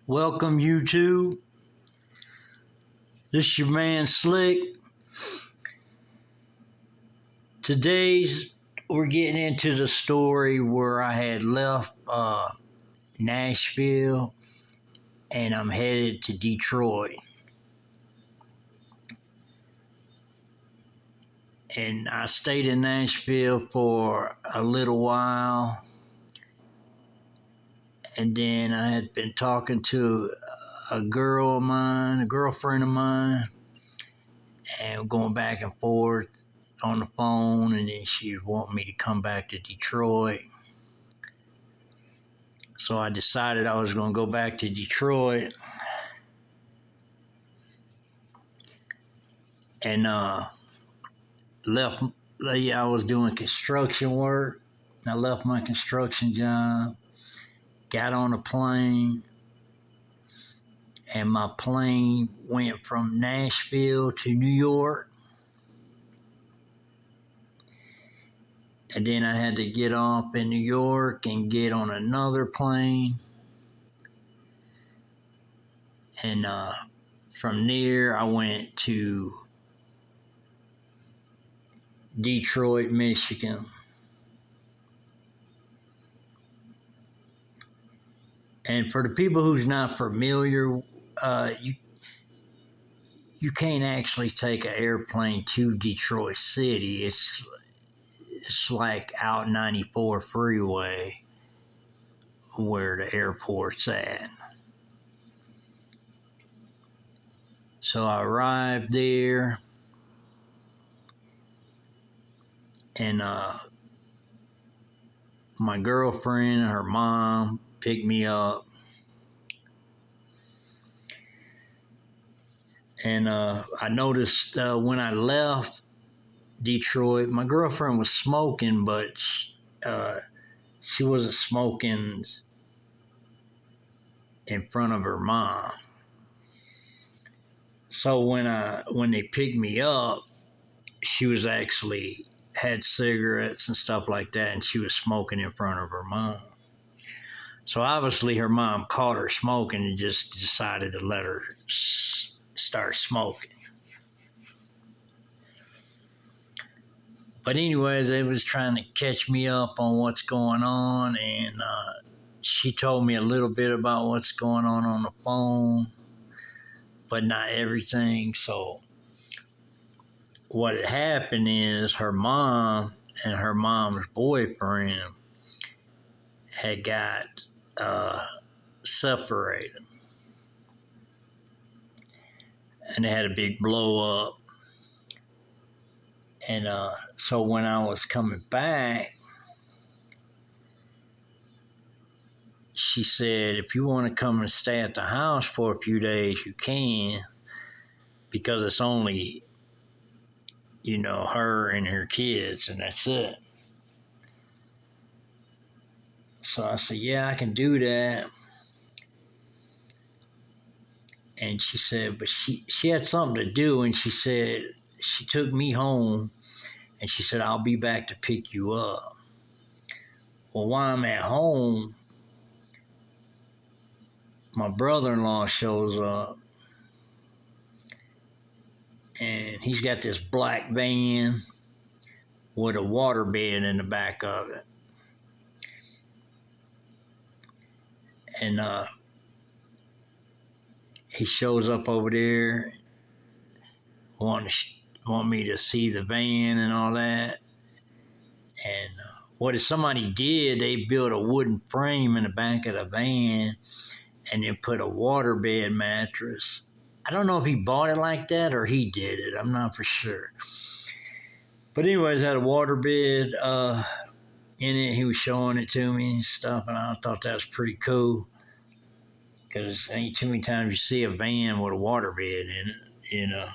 Welcome, YouTube. This is your man Slick. Today's we're getting into the story where I had left Nashville and I'm headed to Detroit. And I stayed in Nashville for a little while. And then I had been talking to a girlfriend of mine, and going back and forth on the phone, and then she was wanting me to come back to Detroit. So I decided I was going to go back to Detroit and left. I was doing construction work. I left my construction job, got on a plane, and my plane went from Nashville to New York. And then I had to get off in New York and get on another plane. And from there, I went to Detroit, Michigan. And for the people who's not familiar, you can't actually take an airplane to Detroit City. It's like out 94 freeway where the airport's at. So I arrived there, and my girlfriend and her mom picked me up. And I noticed when I left Detroit, my girlfriend was smoking, but she wasn't smoking in front of her mom. So when they picked me up, she was actually had cigarettes and stuff like that, and she was smoking in front of her mom. So obviously her mom caught her smoking and just decided to let her start smoking. But anyways, they was trying to catch me up on what's going on, and she told me a little bit about what's going on the phone, but not everything. So what had happened is her mom and her mom's boyfriend had got separated, and they had a big blow up. And so when I was coming back, she said, if you want to come and stay at the house for a few days, you can, because it's only, her and her kids, and that's it. So I said, yeah, I can do that. And she said, but she had something to do, and she said, she took me home, and she said, I'll be back to pick you up. Well, while I'm at home, my brother-in-law shows up, and he's got this black van with a water bed in the back of it. And he shows up over there, want me to see the van and all that. And what somebody did, they built a wooden frame in the back of the van and then put a waterbed mattress. I don't know if he bought it like that or he did it. I'm not for sure. But anyways, had a waterbed in it. He was showing it to me and stuff, and I thought that was pretty cool, because ain't too many times you see a van with a waterbed in it,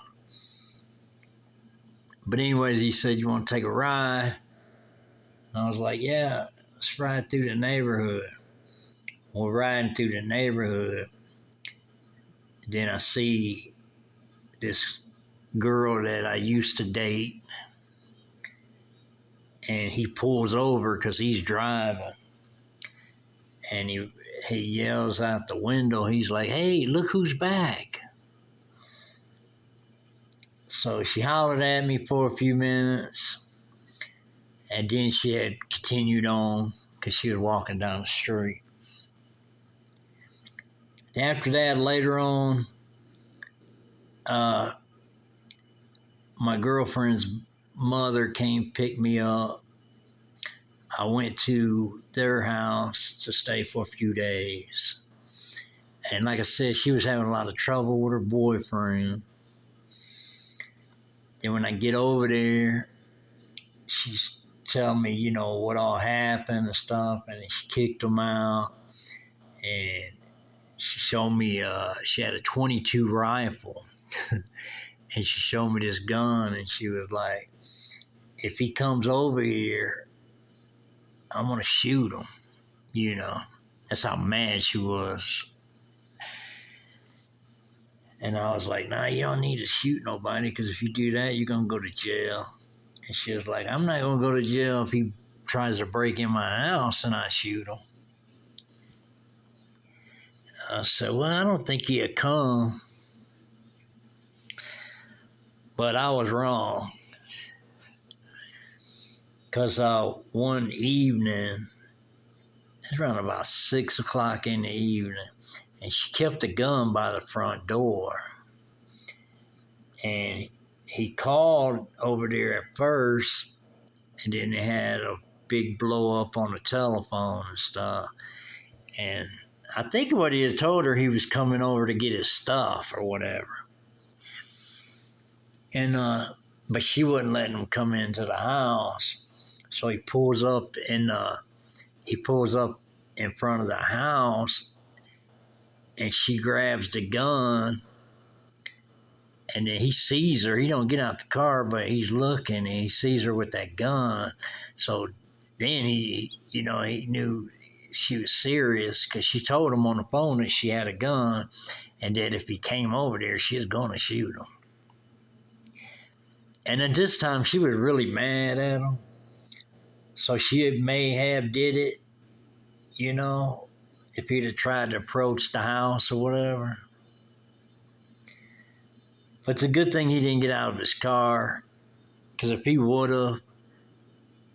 But anyways, he said, you want to take a ride? And I was like, yeah, let's ride through the neighborhood. We're riding through the neighborhood. Then I see this girl that I used to date, and he pulls over because he's driving, and he yells out the window. He's like, "Hey, look who's back." So she hollered at me for a few minutes, and then she had continued on because she was walking down the street. After that, later on, uh, my girlfriend's mother came pick me up. I went to their house to stay for a few days. And like I said, she was having a lot of trouble with her boyfriend. Then when I get over there, she's telling me, what all happened and stuff. And she kicked him out. And she showed me, she had a 22 rifle. And she showed me this gun. And she was like, if he comes over here, I'm going to shoot him. That's how mad she was. And I was like, nah, you don't need to shoot nobody because if you do that, you're going to go to jail. And she was like, I'm not going to go to jail if he tries to break in my house and I shoot him. I said, well, I don't think he'd come. But I was wrong. Because one evening, it's around about 6 o'clock in the evening, and she kept the gun by the front door. And he called over there at first, and then they had a big blow up on the telephone and stuff. And I think what he had told her, he was coming over to get his stuff or whatever. And but she wouldn't let him come into the house. So he pulls up in front of the house, and she grabs the gun. And then he sees her. He don't get out the car, but he's looking, and he sees her with that gun. So then he knew she was serious because she told him on the phone that she had a gun and that if he came over there, she was going to shoot him. And at this time, she was really mad at him. So she may have did it, if he'd have tried to approach the house or whatever. But it's a good thing he didn't get out of his car, because if he would have,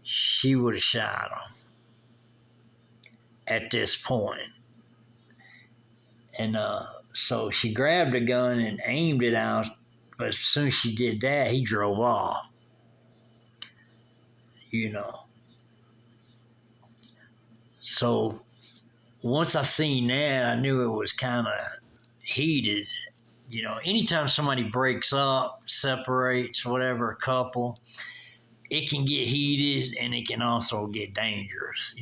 she would have shot him at this point. And so she grabbed a gun and aimed it out, but as soon as she did that, he drove off. So once I seen that, I knew it was kind of heated. Anytime somebody breaks up, separates, whatever, a couple, it can get heated and it can also get dangerous.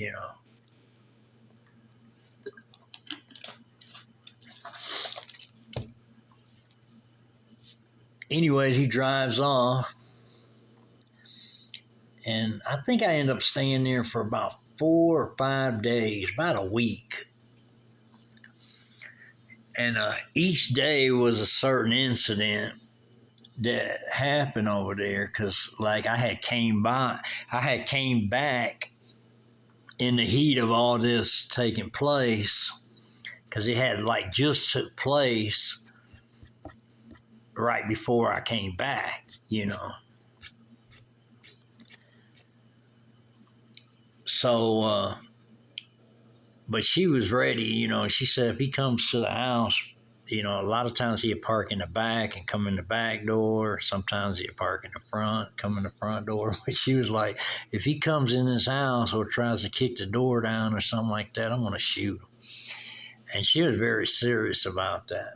Anyways, he drives off, and I think I end up staying there for about 4 or 5 days, about a week. And each day was a certain incident that happened over there, because like I had came back in the heat of all this taking place, because it had like just took place right before I came back. So but she was ready. She said if he comes to the house, a lot of times he'd park in the back and come in the back door. Sometimes he'd park in the front, come in the front door. But she was like, if he comes in this house or tries to kick the door down or something like that, I'm going to shoot him. And she was very serious about that.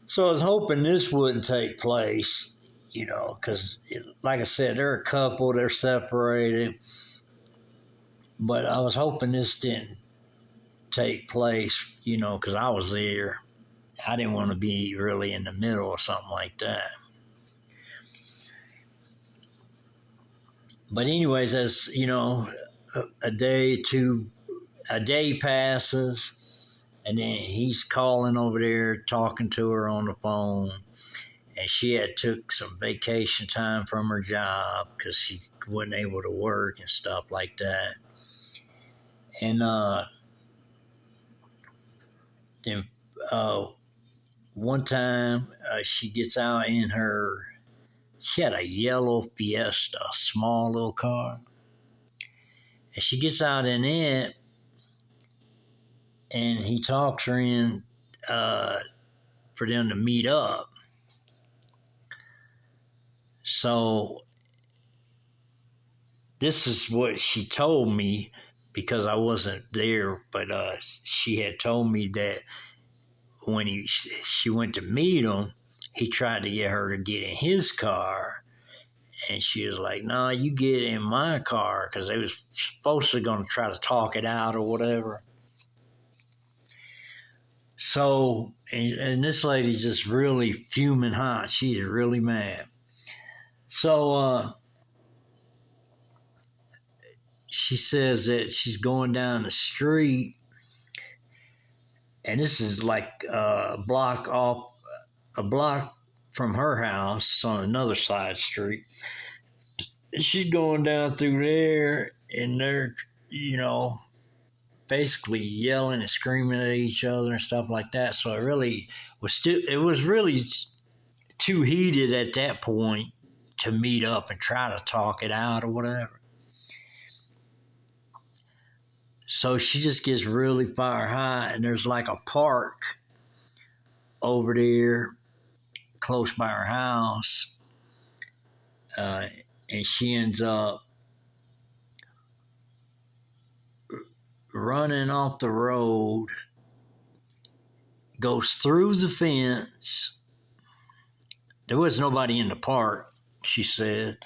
So I was hoping this wouldn't take place, because like I said, they're a couple, they're separated. But I was hoping this didn't take place, because I was there. I didn't want to be really in the middle or something like that. But anyways, as a day passes, and then he's calling over there, talking to her on the phone, and she had took some vacation time from her job because she wasn't able to work and stuff like that. And Then one time she gets out in her. She had a yellow Fiesta, a small little car, and she gets out in it, and he talks her in for them to meet up. So this is what she told me because I wasn't there, but she had told me that when she went to meet him, he tried to get her to get in his car, and she was like, "No, you get in my car," because they was supposed to going to try to talk it out or whatever. So, and this lady's just really fuming hot. She's really mad. So she says that she's going down the street, and this is like a block from her house on another side street. And she's going down through there, and they're, basically yelling and screaming at each other and stuff like that. So it was really too heated at that point to meet up and try to talk it out or whatever. So she just gets really fire high, and there's like a park over there close by her house, and she ends up running off the road, goes through the fence. There was nobody in the park, she said,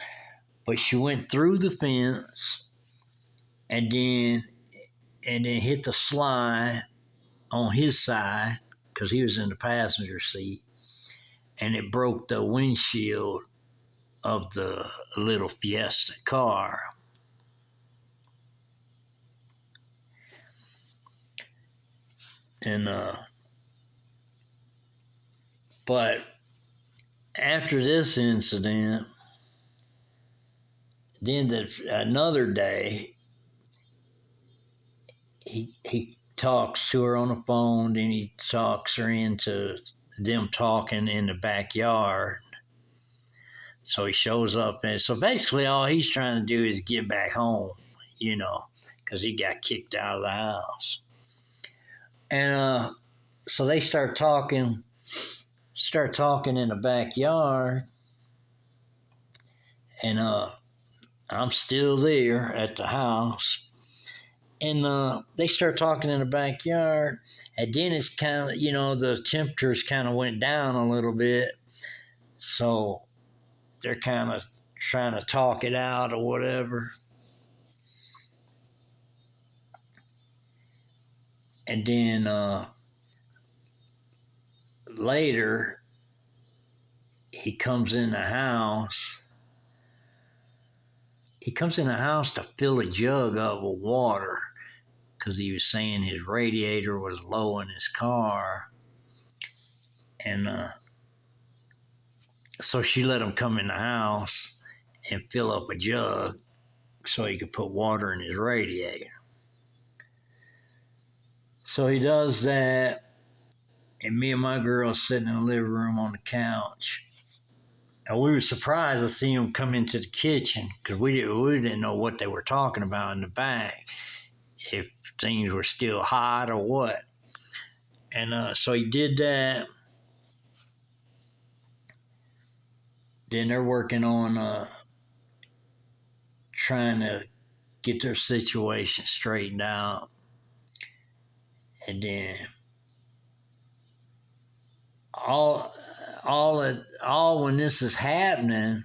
but she went through the fence and then hit the slide on his side because he was in the passenger seat, and it broke the windshield of the little Fiesta car. And but after this incident, then another day, he talks to her on the phone, then he talks her into them talking in the backyard. So he shows up, and so basically all he's trying to do is get back home, because he got kicked out of the house. And so they start talking in the backyard, and I'm still there at the house. And they start talking in the backyard, and then it's kind of, the temperatures kind of went down a little bit, so they're kind of trying to talk it out or whatever. And then later, he comes in the house. He comes in the house to fill a jug up with water because he was saying his radiator was low in his car. And so she let him come in the house and fill up a jug so he could put water in his radiator. So he does that, and me and my girl sitting in the living room on the couch. And we were surprised to see him come into the kitchen because we didn't know what they were talking about in the back, if things were still hot or what. And so he did that. Then they're working on trying to get their situation straightened out. And then all when this is happening,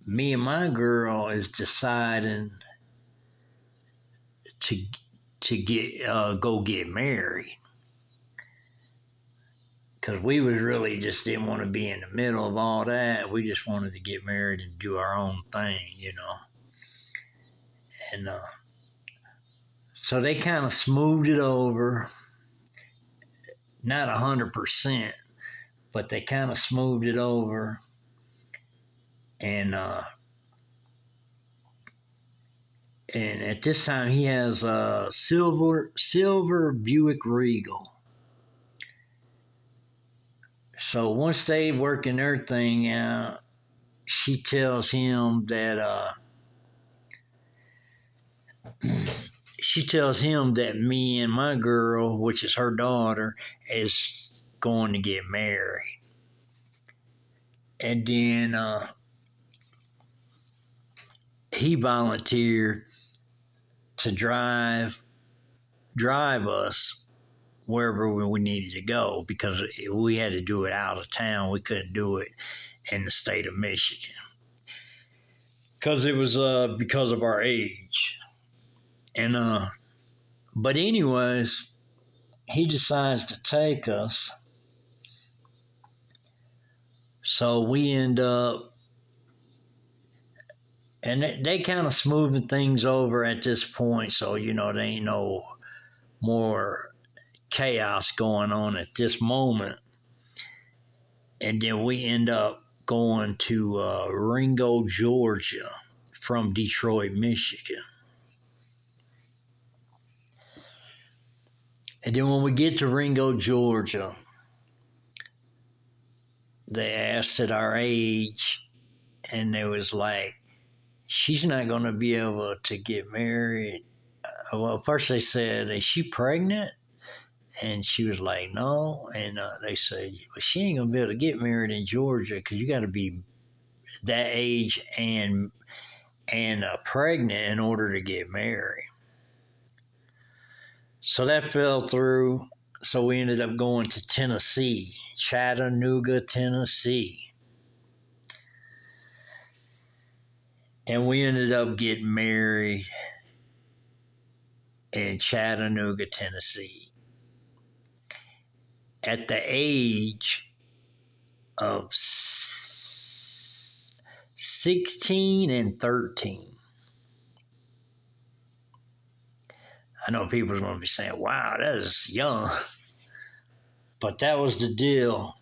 me and my girl is deciding to go get married, because we was really just didn't want to be in the middle of all that. We just wanted to get married and do our own thing, And so they kind of smoothed it over, not 100%, but they kind of smoothed it over. And And at this time, he has a silver Buick Regal. So once they working their thing out, she tells him that me and my girl, which is her daughter, is going to get married. And then he volunteered to drive us wherever we needed to go because we had to do it out of town. We couldn't do it in the state of Michigan because it was because of our age. And but anyways, he decides to take us. So we end up, and they kind of smoothing things over at this point. So, there ain't no more chaos going on at this moment. And then we end up going to Ringo, Georgia from Detroit, Michigan. And then when we get to Ringo, Georgia, they asked at our age, and they was like, she's not going to be able to get married. Well, first they said, is she pregnant? And she was like, no. And they said, well, she ain't going to be able to get married in Georgia because you got to be that age and pregnant in order to get married. So that fell through. So we ended up going to Tennessee, Chattanooga, Tennessee. And we ended up getting married in Chattanooga, Tennessee. At the age of 16 and 13. I know people's going to be saying, wow, that is young. But that was the deal.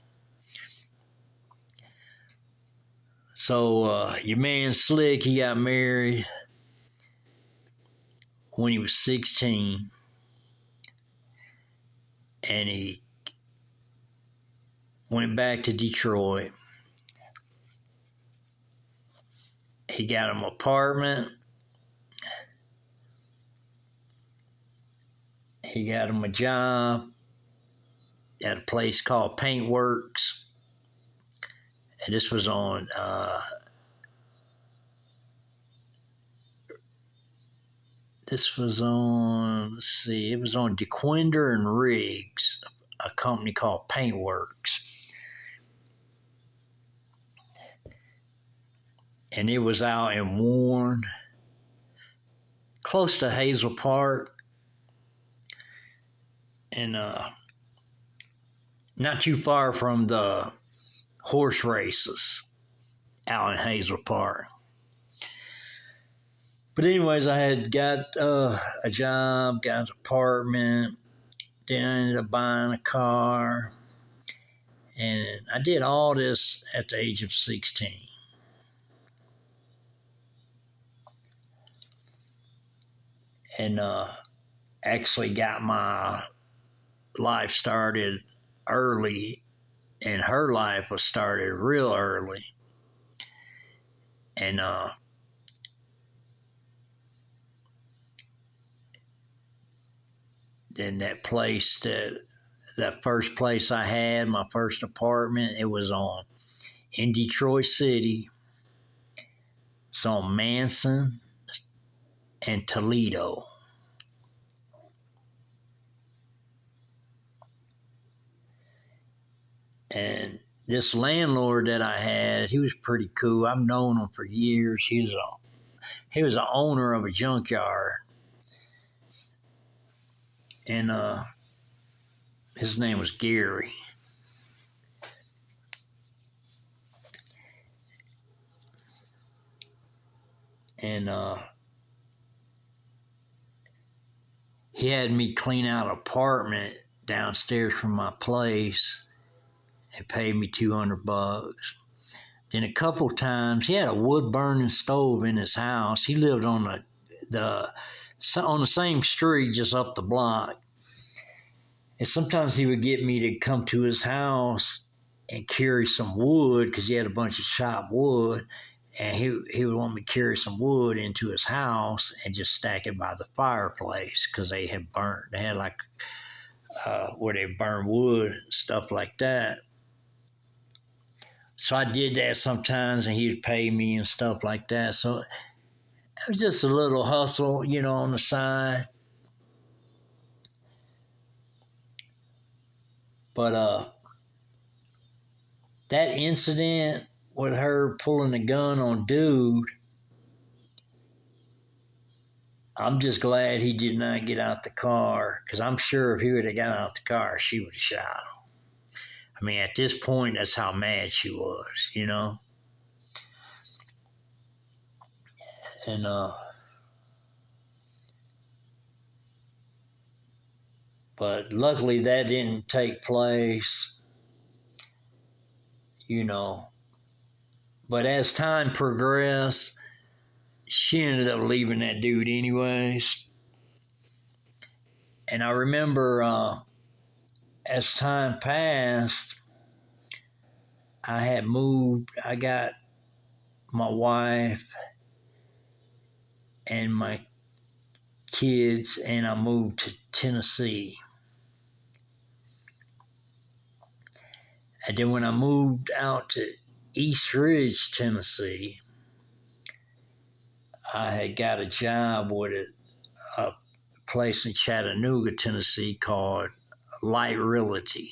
So your man Slick, he got married when he was 16. And he went back to Detroit. He got him an apartment. He got him a job at a place called Paintworks. And this was on let's see, it was on DeQuinder and Riggs, a company called Paintworks. And it was out in Warren, close to Hazel Park. And not too far from the horse races out in Hazel Park. But anyways, I had got a job, got an apartment, then I ended up buying a car. And I did all this at the age of 16. And actually got my life started early, and her life was started real early. And then that first place I had, my first apartment, it was in Detroit City. It's on Manson and Toledo. And this landlord that I had, he was pretty cool. I've known him for years. He was the owner of a junkyard. And his name was Gary. And he had me clean out an apartment downstairs from my place and paid me $200. Then a couple times, he had a wood burning stove in his house. He lived on on the same street, just up the block. And sometimes he would get me to come to his house and carry some wood because he had a bunch of chopped wood. And he would want me to carry some wood into his house and just stack it by the fireplace because they had like where they burn wood and stuff like that. So I did that sometimes, and he'd pay me and stuff like that. So it was just a little hustle, on the side. But that incident with her pulling the gun on dude, I'm just glad he did not get out the car, because I'm sure if he would have got out the car, she would have shot him. I mean, at this point, that's how mad she was, And but luckily that didn't take place, But as time progressed, she ended up leaving that dude anyways. And I remember as time passed, I got my wife and my kids, and I moved to Tennessee. And then when I moved out to East Ridge, Tennessee, I had got a job with a place in Chattanooga, Tennessee called Light Realty.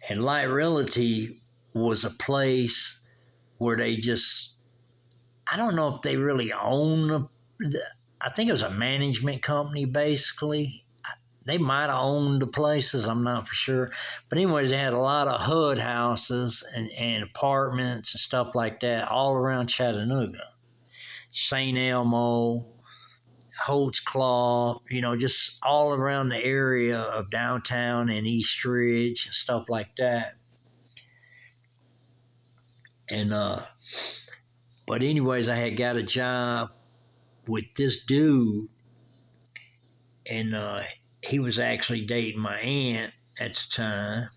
And Light Realty was a place where they just, I don't know if they really own I think it was a management company basically. They might have owned the places, I'm not for sure. But anyways, they had a lot of HUD houses and apartments and stuff like that all around Chattanooga. St. Elmo, Holtzclaw, just all around the area of downtown and East Ridge and stuff like that. And but anyways, I had got a job with this dude, and he was actually dating my aunt at the time.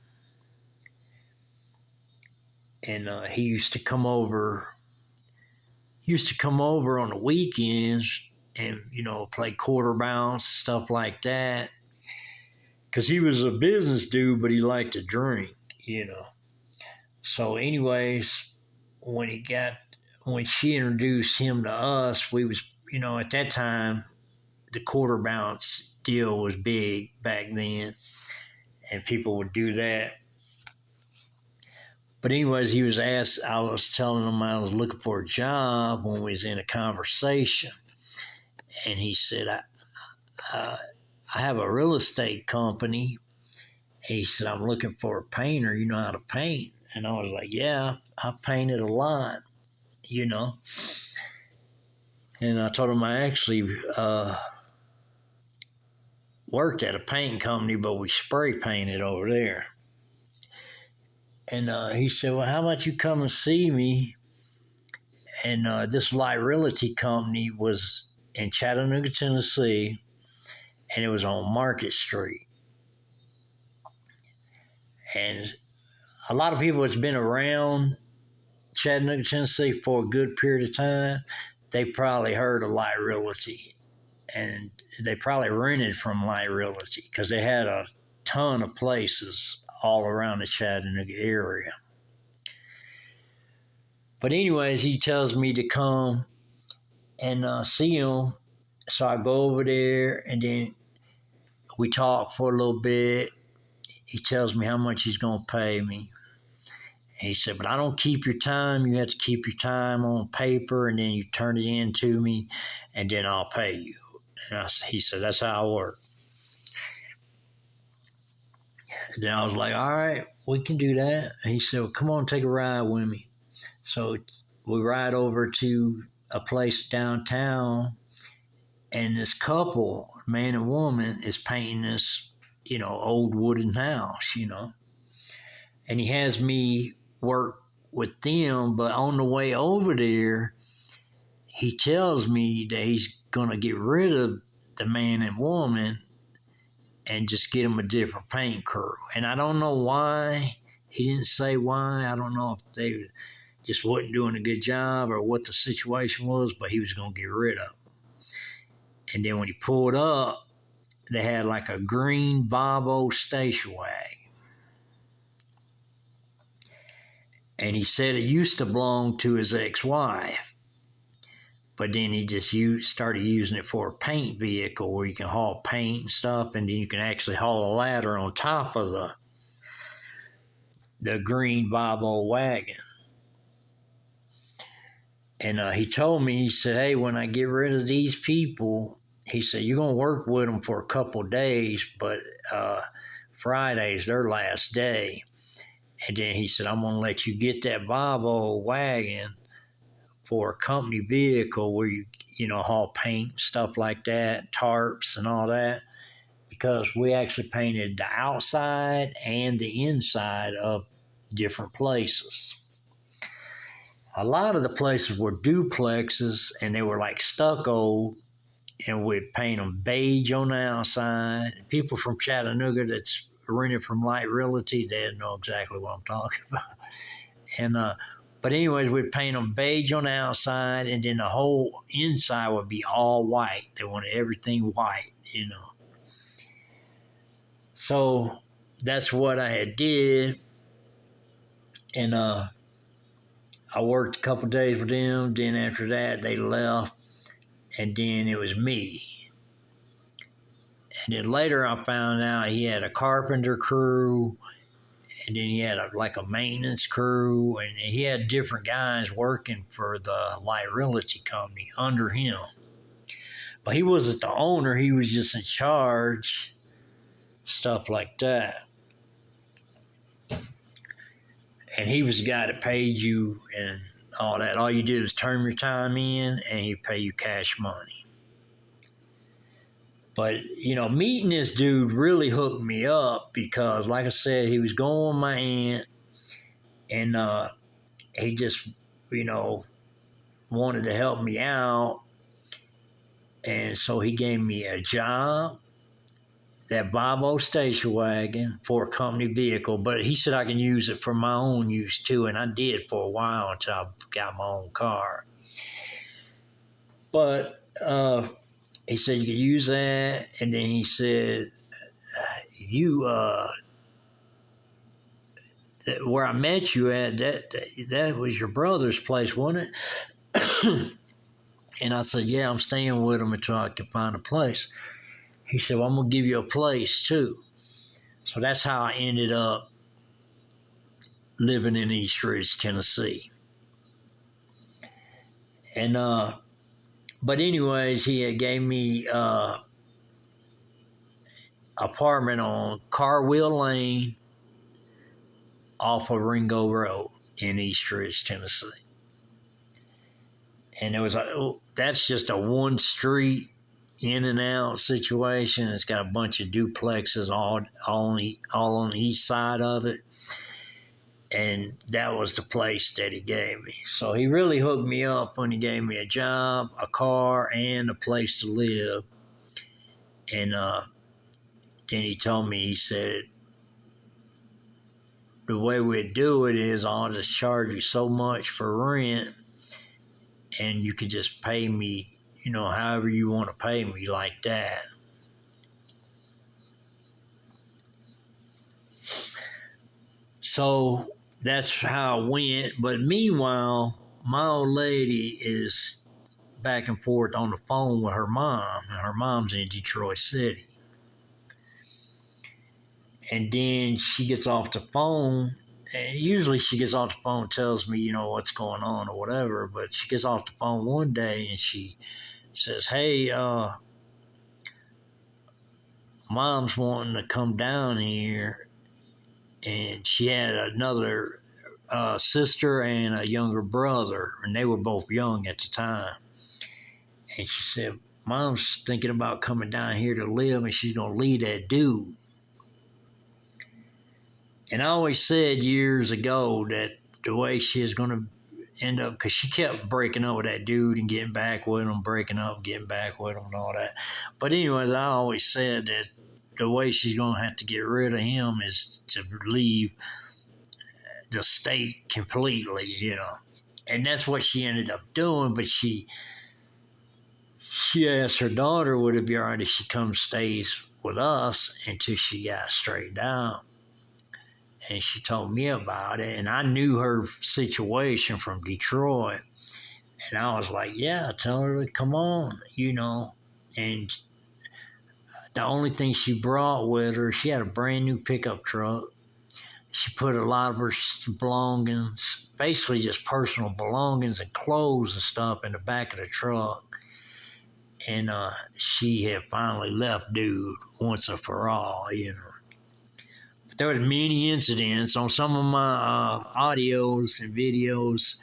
And he used to come over on the weekends and, play quarter bounce, stuff like that. Because he was a business dude, but he liked to drink, So anyways, when she introduced him to us, we was, at that time, the quarter bounce deal was big back then, and people would do that. But anyways, I was telling him I was looking for a job when we was in a conversation. And he said, I have a real estate company. He said, I'm looking for a painter. You know how to paint? And I was like, yeah, I've painted a lot, And I told him I actually worked at a painting company, but we spray painted over there. And he said, well, how about you come and see me? And this Light Realty company was in Chattanooga, Tennessee, and it was on Market Street. And a lot of people that's been around Chattanooga, Tennessee for a good period of time, they probably heard of Light Realty. And they probably rented from Light Realty because they had a ton of places all around the Chattanooga area. But anyways, he tells me to come and see him. So I go over there, and then we talk for a little bit. He tells me how much he's going to pay me. And he said, but I don't keep your time. You have to keep your time on paper, and then you turn it in to me, and then I'll pay you. And he said, that's how I work. And then I was like, all right, we can do that. And he said, well, come on, take a ride with me. So we ride over to a place downtown, and this couple, man and woman, is painting this, old wooden house, And he has me work with them, but on the way over there, he tells me that he's going to get rid of the man and woman and just get them a different paint crew. And I don't know why. He didn't say why. I don't know if they just wasn't doing a good job or what the situation was, but he was going to get rid of them. And then when he pulled up, they had like a green Volvo station wagon. And he said it used to belong to his ex-wife. But then he just started using it for a paint vehicle where you can haul paint and stuff, and then you can actually haul a ladder on top of the green Volvo wagon. And he told me, he said, hey, when I get rid of these people, he said, you're going to work with them for a couple of days, but Friday's their last day. And then he said, I'm going to let you get that Volvo wagon for a company vehicle where you know, haul paint, stuff like that, tarps and all that, because we actually painted the outside and the inside of different places. A lot of the places were duplexes, and they were like stucco, and we'd paint them beige on the outside. People from Chattanooga that's rented from Light Realty, they know exactly what I'm talking about. And but anyways, we'd paint them beige on the outside, and then the whole inside would be all white. They wanted everything white, you know. So that's what I had did, and I worked a couple days with them. Then after that, they left, and then it was me. And then later, I found out he had a carpenter crew, and then he had like a maintenance crew, and he had different guys working for the Light Realty company under him. But he wasn't the owner; he was just in charge, stuff like that. And he was the guy that paid you and all that. All you did was turn your time in, and he'd pay you cash money. But, you know, meeting this dude really hooked me up because, like I said, he was going with my aunt, and he just, you know, wanted to help me out. And so he gave me a job, that Volvo station wagon for a company vehicle, but he said I can use it for my own use too, and I did for a while until I got my own car. But he said you could use that, and then he said, where I met you at, that was your brother's place, wasn't it? And I said, yeah, I'm staying with him until I can find a place. He said, well, I'm going to give you a place too. So that's how I ended up living in East Ridge, Tennessee. And, but anyways, he had gave me apartment on Carwheel Lane off of Ringo Road in East Ridge, Tennessee. And it was that's just a one street in and out situation. It's got a bunch of duplexes all on the east side of it. And that was the place that he gave me. So he really hooked me up when he gave me a job, a car, and a place to live. And then he told me, he said, the way we'd do it is I'll just charge you so much for rent, and you could just pay me, you know, however you want to pay me, like that. So that's how it went. But meanwhile, my old lady is back and forth on the phone with her mom, and her mom's in Detroit City. And then she gets off the phone, and usually she gets off the phone and tells me, you know, what's going on or whatever, but she gets off the phone one day and she says, hey, Mom's wanting to come down here. And she had another sister and a younger brother, and they were both young at the time. And she said, Mom's thinking about coming down here to live, and she's going to leave that dude. And I always said years ago that the way she is going to end up, because she kept breaking up with that dude and getting back with him, breaking up, getting back with him, and all that. But anyways, I always said that the way she's gonna have to get rid of him is to leave the state completely, and that's what she ended up doing. But she asked her daughter, would it be all right if she comes stays with us until she got straightened out? And she told me about it, and I knew her situation from Detroit, and I was like, yeah, tell her to come on, And the only thing she brought with her, she had a brand new pickup truck. She put a lot of her belongings, basically just personal belongings and clothes and stuff, in the back of the truck. And she had finally left dude once and for all. But there were many incidents on some of my audios and videos.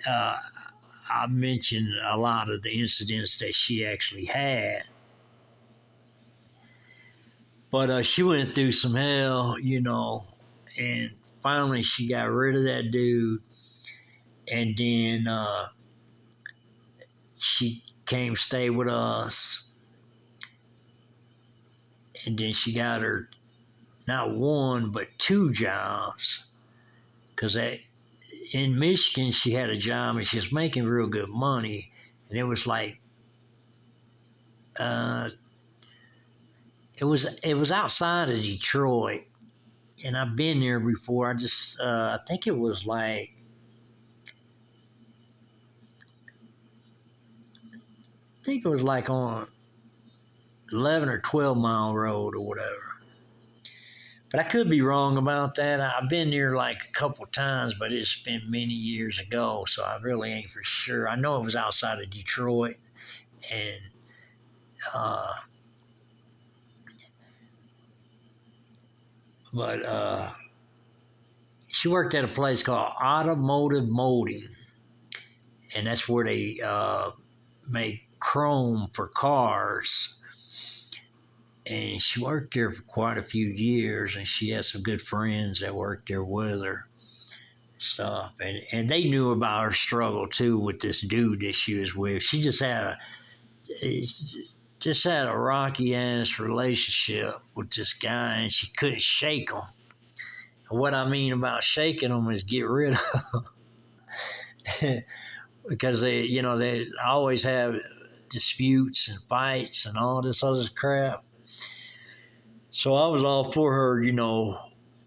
I mentioned a lot of the incidents that she actually had. But she went through some hell, and finally she got rid of that dude. And then she came stay with us. And then she got her not one, but 2 jobs. Because in Michigan, she had a job and she was making real good money. And it was like, it was outside of Detroit. And I've been there before. I think it was like, on 11 or 12 mile road or whatever. But I could be wrong about that. I've been there like a couple times, but it's been many years ago, so I really ain't for sure. I know it was outside of Detroit, and but she worked at a place called Automotive Molding, and that's where they make chrome for cars. And she worked there for quite a few years, and she had some good friends that worked there with her, stuff. And they knew about her struggle too with this dude that she was with. She just had a rocky ass relationship with this guy, and she couldn't shake him. And what I mean about shaking him is get rid of him. Because they always have disputes and fights and all this other crap. So I was all for her,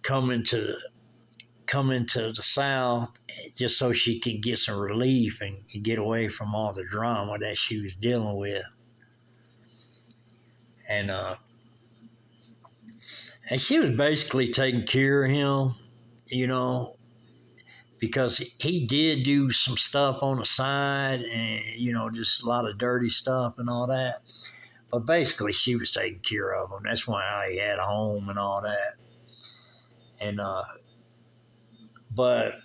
coming to the South just so she could get some relief and get away from all the drama that she was dealing with. And she was basically taking care of him, because he did do some stuff on the side and, just a lot of dirty stuff and all that. But basically, she was taking care of him. That's why he had a home and all that. And but